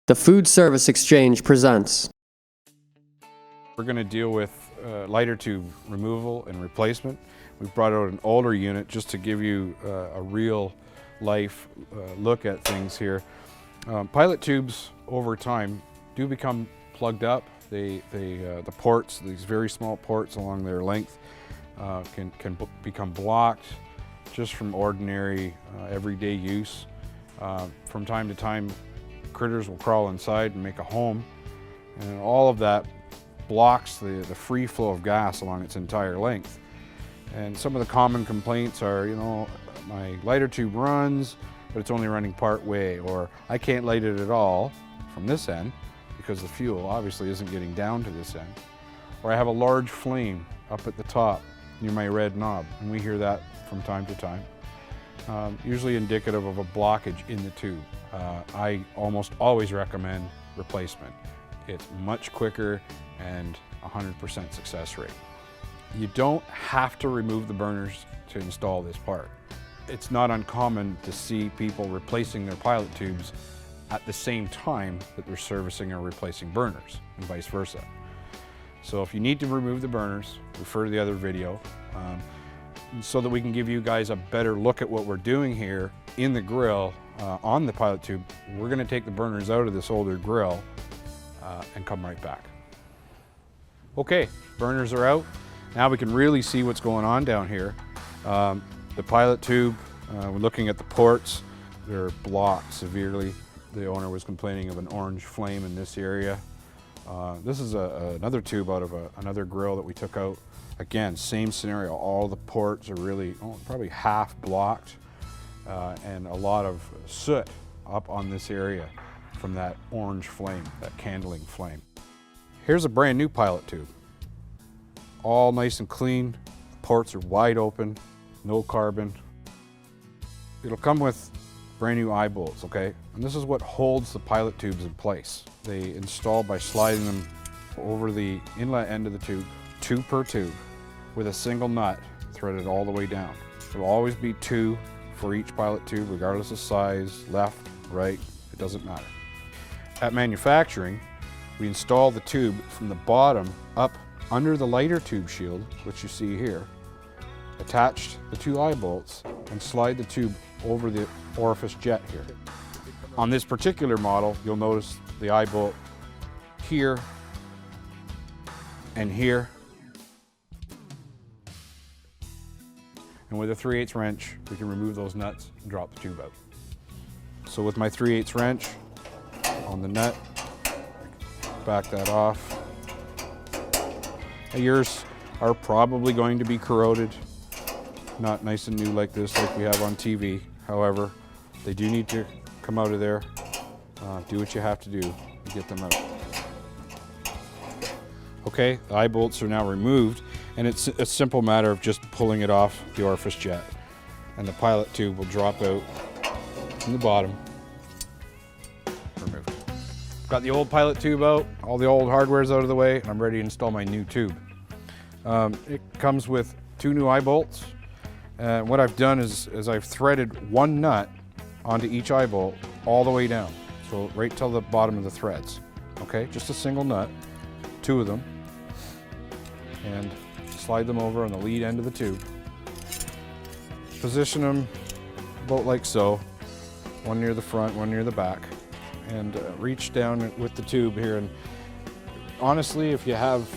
The Food Service Exchange presents. We're going to deal with lighter tube removal and replacement. We've brought out an older unit just to give you a real life look at things here. Pilot tubes over time do become plugged up. The ports, these very small ports along their length, can become blocked just from ordinary everyday use. From time to time, critters will crawl inside and make a home, and all of that blocks the free flow of gas along its entire length. And some of the common complaints are, you know, my lighter tube runs, but it's only running part way, or I can't light it at all from this end because the fuel obviously isn't getting down to this end, or I have a large flame up at the top near my red knob, and we hear that from time to time. Usually indicative of a blockage in the tube. I almost always recommend replacement. It's much quicker and 100% success rate. You don't have to remove the burners to install this part. It's not uncommon to see people replacing their pilot tubes at the same time that they're servicing or replacing burners, and vice versa. So if you need to remove the burners, refer to the other video, so that we can give you guys a better look at what we're doing here in the grill on the pilot tube. We're going to take the burners out of this older grill and come right back. Okay, burners are out. Now we can really see what's going on down here. The pilot tube, we're looking at the ports. They're blocked severely. The owner was complaining of an orange flame in this area. This is another tube out of another grill that we took out. Again, same scenario. All the ports are really probably half blocked, and a lot of soot up on this area from that orange flame, that candling flame. Here's a brand new pilot tube. All nice and clean. The ports are wide open, no carbon. It'll come with brand new eye bolts, okay? And this is what holds the pilot tubes in place. They install by sliding them over the inlet end of the tube, 2 per tube, with a single nut threaded all the way down. There will always be 2 for each pilot tube, regardless of size, left, right, it doesn't matter. At manufacturing, we install the tube from the bottom up under the lighter tube shield, which you see here, attach the 2 eye bolts, and slide the tube over the orifice jet here. On this particular model, you'll notice the eye bolt here and here. And with a 3/8 wrench, we can remove those nuts and drop the tube out. So with my 3/8 wrench on the nut, back that off. Yours are probably going to be corroded, not nice and new like this, like we have on TV. However, they do need to come out of there. Do what you have to do to get them out. Okay, the eye bolts are now removed, and it's a simple matter of just pulling it off the orifice jet, and the pilot tube will drop out from the bottom. Removed. Got the old pilot tube out, all the old hardware's out of the way, and I'm ready to install my new tube. It comes with 2 new eye bolts. What I've done is I've threaded 1 nut onto each eye bolt all the way down, so right till the bottom of the threads. Okay, just a single nut, 2 of them, and slide them over on the lead end of the tube. Position them about like so, one near the front, one near the back, and reach down with the tube here. And honestly, if you have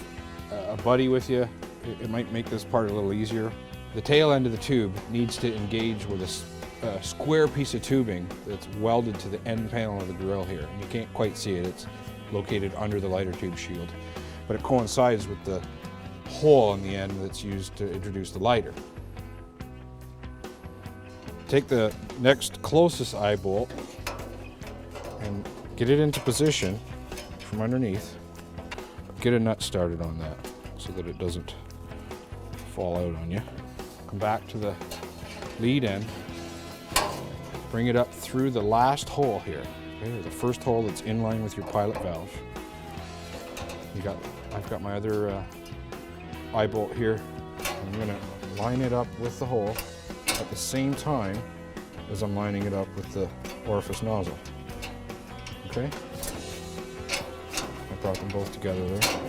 a buddy with you, it might make this part a little easier. The tail end of the tube needs to engage with a square piece of tubing that's welded to the end panel of the grill here. And you can't quite see it, it's located under the lighter tube shield, but it coincides with the hole in the end that's used to introduce the lighter. Take the next closest eye bolt and get it into position from underneath. Get a nut started on that so that it doesn't fall out on you. Come back to the lead end, bring it up through the last hole here, okay, the first hole that's in line with your pilot valve. I've got my other eye bolt here. I'm going to line it up with the hole at the same time as I'm lining it up with the orifice nozzle. Okay, brought them both together there.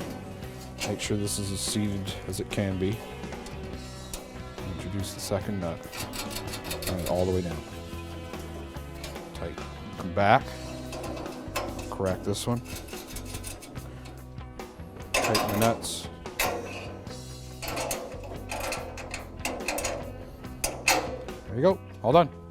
Make sure this is as seated as it can be. Introduce the second nut. Run it all the way down. Tight. Come back. Correct this one. Tighten the nuts. There you go. All done.